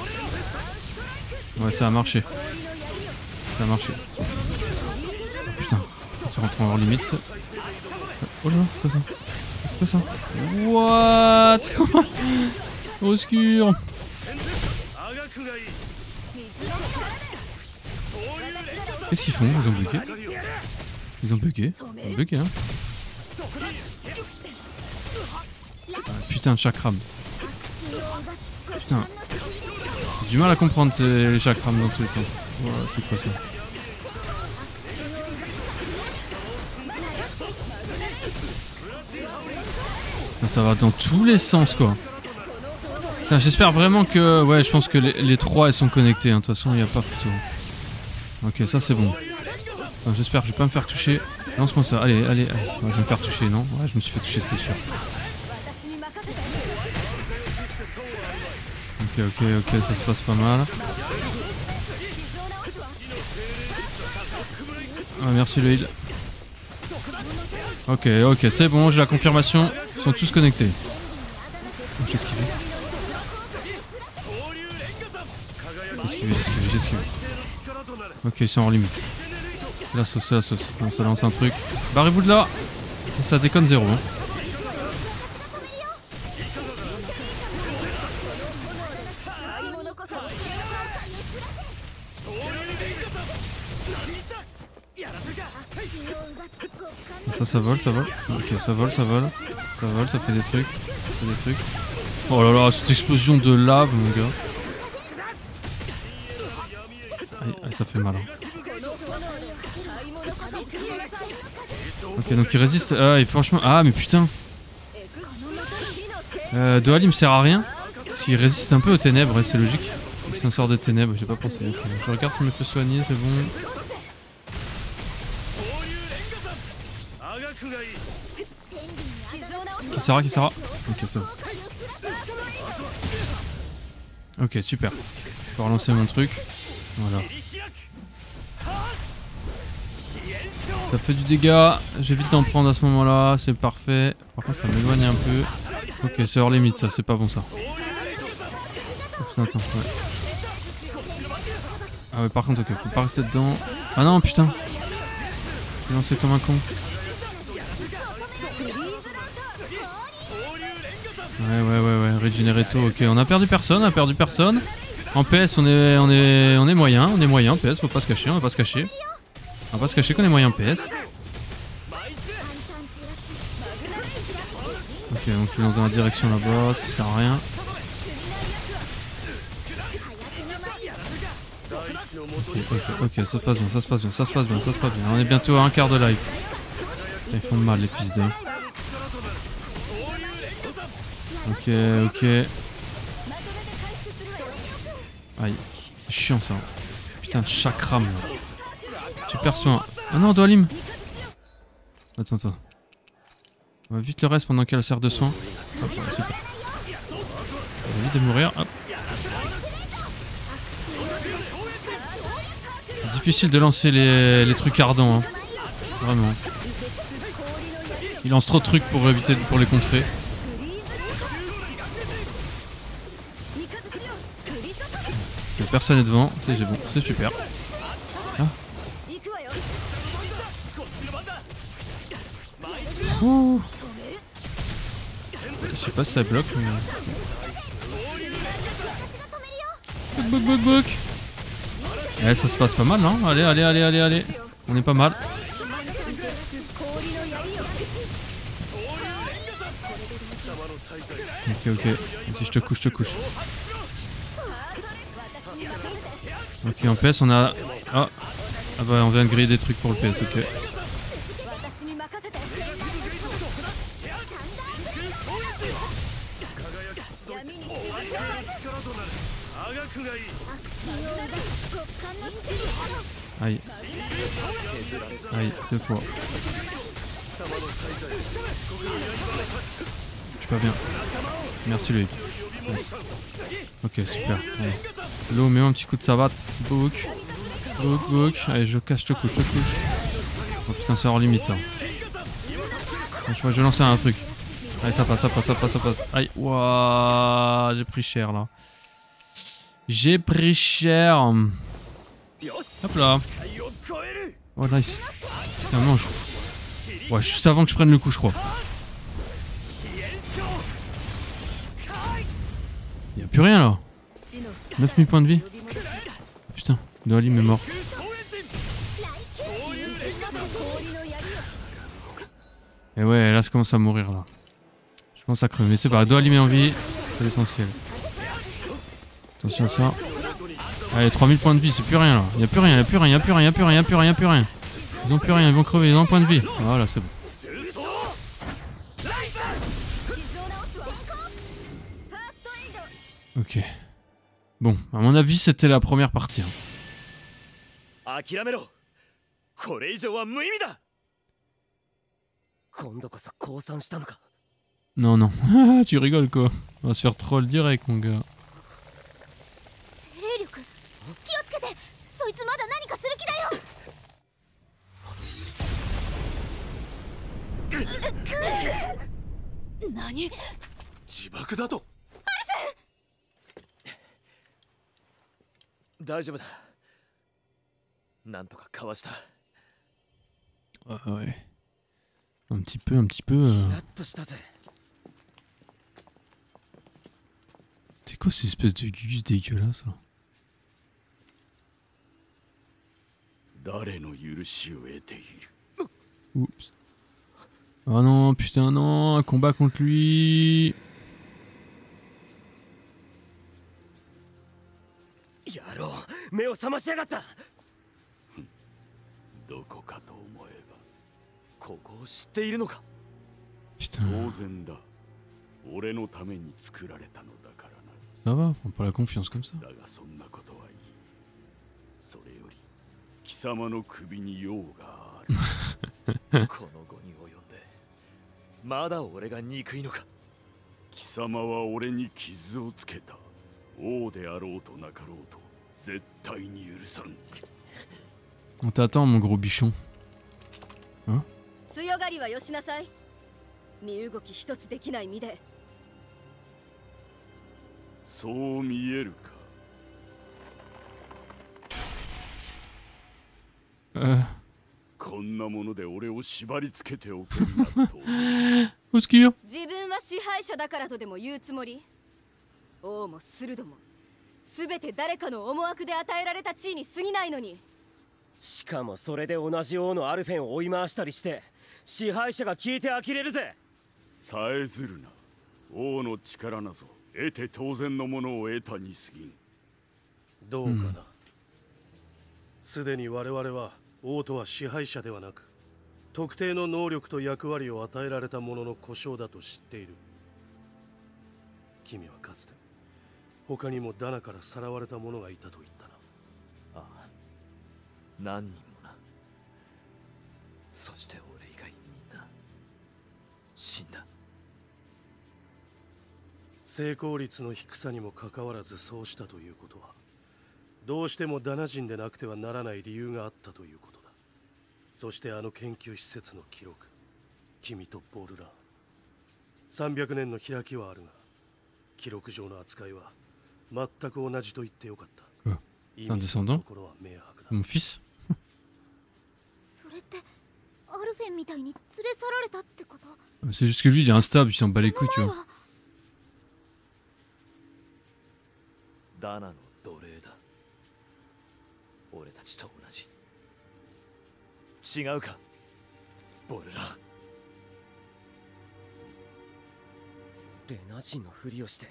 Ouais, ça a marché. Ça a marché. Oh, putain, tu rentres en hors limite. Oh là, c'est quoi ça? C'est quoi ça? What? Obscur. Qu'est-ce qu'ils font? Ils ont bugué. Ils ont bugué. Ils ont bugué hein. Ah, putain de chakram. Putain. J'ai du mal à comprendre les chakrams dans tous les sens. Voilà, c'est quoi ça? Ça va dans tous les sens quoi. J'espère vraiment que... Ouais, je pense que les trois elles sont connectées. De toute façon, il n'y a pas photo. Ok, ça c'est bon. J'espère que je vais pas me faire toucher. Lance-moi ça. Allez, allez, allez. Ouais, je vais me faire toucher, non? Ouais, je me suis fait toucher, c'était sûr. Ok, ok, ok, ça se passe pas mal. Ah, merci le heal. Ok, ok, c'est bon, j'ai la confirmation. Ils sont tous connectés. J'ai esquivé. J'ai esquivé, j'ai esquivé. Ok, ils sont hors limite. C'est la sauce, c'est la sauce. Bon, ça lance un truc. Barrez-vous de là. Ça déconne zéro. Hein. Ça vole, ça vole. Ok, ça vole, ça vole. Ça vole, ça fait des trucs. Ça fait des trucs. Oh là là, cette explosion de lave, mon gars. Aïe, aïe, ça fait mal. Hein. Ok, donc il résiste. Ah, et franchement. Ah, mais putain. Doali me sert à rien. Parce qu'il résiste un peu aux ténèbres, ouais, c'est logique. Il s'en sort des ténèbres, j'ai pas pensé. Okay. Je regarde si je me fais soigner, c'est bon. Qui sert à Ok, c'est bon. Ok, super. Je peux relancer mon truc. Voilà. Ça fait du dégât. J'évite d'en prendre à ce moment-là. C'est parfait. Par contre, ça m'éloigne un peu. Ok, c'est hors limite, ça. C'est pas bon, ça. Oh, putain, attends, ouais. Ah ouais, par contre, ok. Faut pas rester dedans. Ah non, putain. J'ai lancé comme un con. Ouais. Régénéreto, ok. On a perdu personne, En PS, on est moyen. PS, faut pas se cacher, on va pas se cacher. On va pas se cacher qu'on est moyen PS. Ok, donc il est dans la direction là-bas, ça sert à rien. Ok, ça se passe bien. On est bientôt à un quart de life. Ils font mal les fils d'eux. Ok. Aïe, c'est chiant ça. Putain de chakram là. J'ai perçois. Ah non, Doalim. Attends. On va vite le reste pendant qu'elle sert de soin. Hop, super. Elle va vite de mourir. Hop. C'est difficile de lancer les trucs ardents. Hein. Vraiment. Il lance trop de trucs pour éviter pour les contrer. Personne n'est devant, c'est bon, c'est super. Ah. Ouh. Je sais pas si ça bloque mais... Bouk. Ouais, ça se passe pas mal, non? Allez. On est pas mal. Ok. Si je te couche. Ok, en PS on a... Ah bah on vient de griller des trucs pour le PS, ok. Aïe, 2 fois. Je suis pas bien. Merci lui. Yes. Ok, super. Allez. L'eau, mets un petit coup de savate. Bouk. Allez, je te couche. Oh putain, c'est hors limite ça. Je vais lancer un truc. Allez, ça passe. Aïe, waouh, j'ai pris cher là. Hop là. Oh nice. Putain, mange. Ouais, juste avant que je prenne le coup, je crois. Y'a plus rien là. 9000 points de vie. Putain, Doalim est mort. Et ouais, là je commence à mourir là. Je commence à crever. Mais c'est pas, Doalim est en vie. C'est l'essentiel. Attention à ça. Allez, 3000 points de vie, c'est plus rien là. Y'a plus rien. Ils ont plus rien, ils vont crever, ils ont un point de vie. Voilà, c'est bon. Ok. Bon, à mon avis, c'était la première partie. Hein. Non. Tu rigoles quoi. On va se faire troll direct, mon gars. Ouais. Un petit peu. C'était quoi ces espèces de gus dégueulasses là? Oups. Oh non, putain non, un combat contre lui. ここを知っているのか。 Putain, 当然だ。俺のために作られたのだからな。 ça va, prends pas la confiance comme ça. だがそんなことはいい。それより貴様の首に用がある。この後に及んでまだ俺が憎いのか。貴様は俺に傷をつけた。王であろうとなかろうと絶対に許さん。 On t'attend, mon gros bichon. 強がりはよしなさい。身動き一つできない身で。そう見えるか。 こんなもので俺を縛り付けておくんだと。 Où est-ce qu'il y a? 自分は支配者だからとでも言うつもり？王もスルドも全て誰かの思惑で与えられた地位に過ぎないのに。しかもそれで同じ王のアルフェンを追い回したりして支配者が聞いて呆れるぜ。さえずるな。王の力なぞ得て当然のものを得たに過ぎん。どうかな。すでに我々は王とは支配者ではなく特定の能力と役割を与えられた者の故障だと知っている。君はかつて他にもダナからさらわれた者がいたと言ったな。ああ、何人もな。そして俺以外みんな死んだ。成功率の低さにもかかわらずそうしたということはどうしてもダナ人でなくてはならない理由があったということだ。そしてあの研究施設の記録、君とポール・ラー300年の開きはあるが記録上の扱いは全く同じと言ってよかった。C'est un descendant? ところは明白だ。 Mon fils? それってアルフェンみたいに連れ去られたってこと？ C'est juste que lui il est instable, il s'en bat les couilles, tu vois. ダナの奴隷だ。俺たちと同じ。違うか、ボルラ。レナ人のふりをして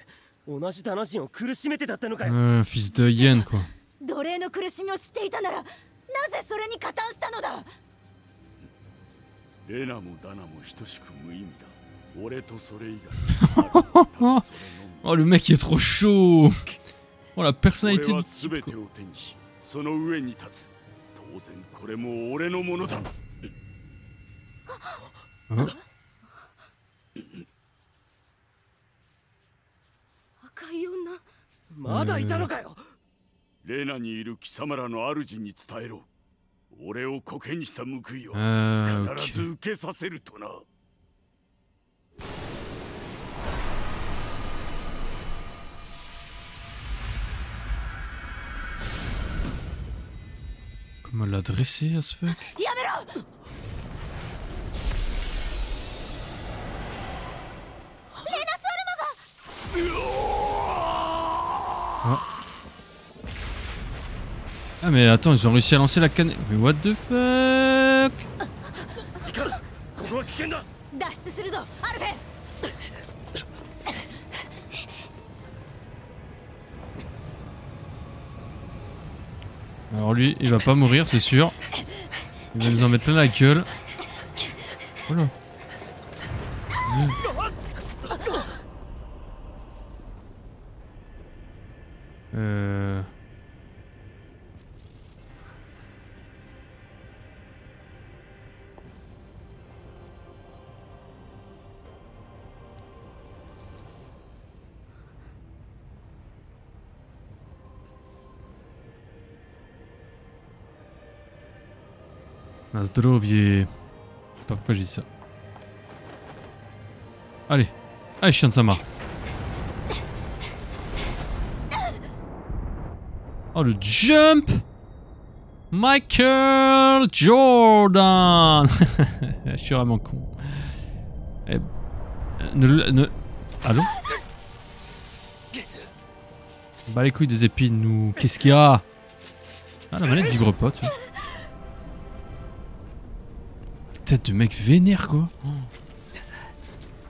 同じダナ人を苦しめてだったのかよ。 Fils de hyène, quoi. 奴隷の苦しみを知っていたならなぜそれに加担したのだ。レナもダナも等しく無意味だ。俺とそれ以外。 Oh, le mec il est trop chaud. Oh, la personnalité 俺は du type, 全 quoi. てを手にし、その上に立つ。当然これも俺のものだ。 Hein? 赤い女。まだいたのかよ。レナにいる貴様らの主に伝えろ。俺を苔にした報いを Ok. 必ず受けさせるとな。 Comment elle l'a dressé, à ce fuck? やめろ。 Ah mais attends, ils ont réussi à lancer la canne. Mais what the fuck? ここは危険だ。脱出するぞアルフェン。 Alors lui, il va pas mourir, c'est sûr. Il va nous en mettre plein la gueule. Voilà. Euh... Na zdrowie. Je sais pas pourquoi j'ai dit ça. Allez. Allez, chien de Sama. Oh, le jump! Michael Jordan! Je suis vraiment con. Eh, Allô? Bah les couilles des épines, nous. Qu'est-ce qu'il y a? Ah, la manette vibre pas, tu vois. Tête de mec vénère, quoi. Oh.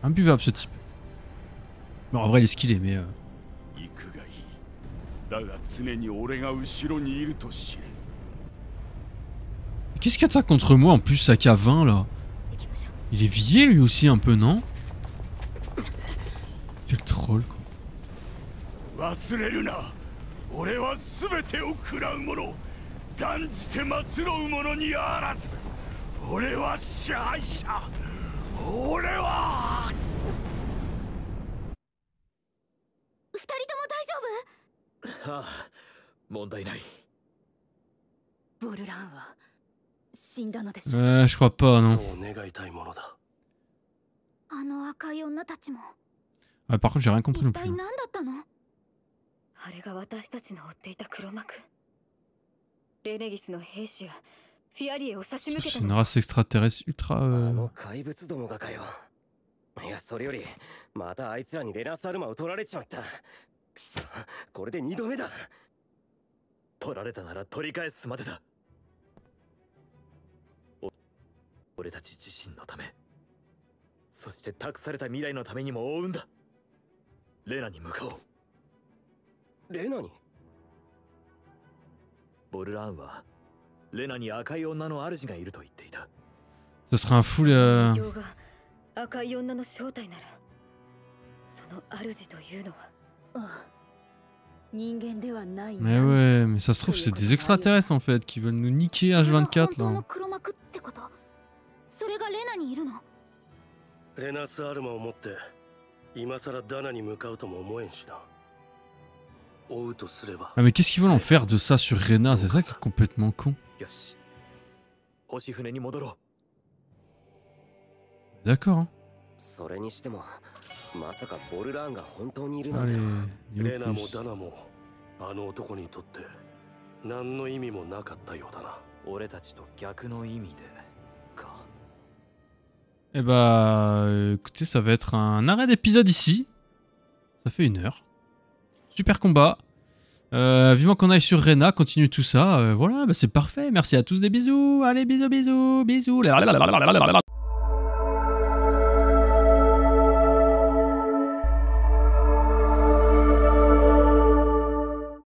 Imbuvable, ce type. Bon, en vrai, il est skillé, mais... だが常に俺が後ろにいると知れ。 Qu'est-ce qu'il y a de ça contre moi en plus, ça AK-20 là? Il est vieilli lui aussi un peu, non? Quel troll quoi. 忘れるな。俺は全てを食らう者、断じて祀ろう者にあらず。俺は支配者。俺は。二人とも大丈夫？ああ、問題ない。ボルランは死んだのでしょう。Je crois pas, non. そう願いたいものだ。あの赤い女たちも Ah, par contre, j'ai rien compris non 一体 plus. 何だったの？あれが私たちの追っていた黒幕。レネギスの兵士やフィアリエを差し向け C'est た une の。 race extraterrestre ultra. あの怪物どもがかよ。いや、それよりまたあいつらにレナスアルマを取られちまった。くそ、これで2度目だ。取られたなら取り返すまでだ。俺たち自身のため、そして託された未来のためにも追うんだ。レナに向かおう。レナに？ボルラーンはレナに赤い女の主がいると言っていた。 Ce sera un full. 異形が赤い女の正体なら、その主というのは。ああ、人間ではない。 Mais ouais, mais ça se trouve, c'est des extraterrestres en fait qui veulent nous niquer それが本 H24 当の là. 黒幕ってこと？それがレナにいるの？レナスアルマを持って今さらダナに向かうとも思えんしな。追うとすれば。 Ah, mais qu'est-ce qu'ils veulent en faire de ça sur Rena? C'est ça qui est complètement con. よし、星船に戻ろう。 D'accord, hein. それにしてもまさかボルラーンが本当にいるなん Allez, てな。 niveau レナも plus. ダナもあの男にとって何の意味もなかったようだな。俺たちと逆の意味でか。 Eh bah, écoutez, ça va être un arrêt d'épisode ici. Ça fait 1 heure. Super combat. Vivement qu'on aille sur Rena, continue tout ça. Voilà, bah c'est parfait. Merci à tous, des bisous. Allez, bisous, bisous, bisous.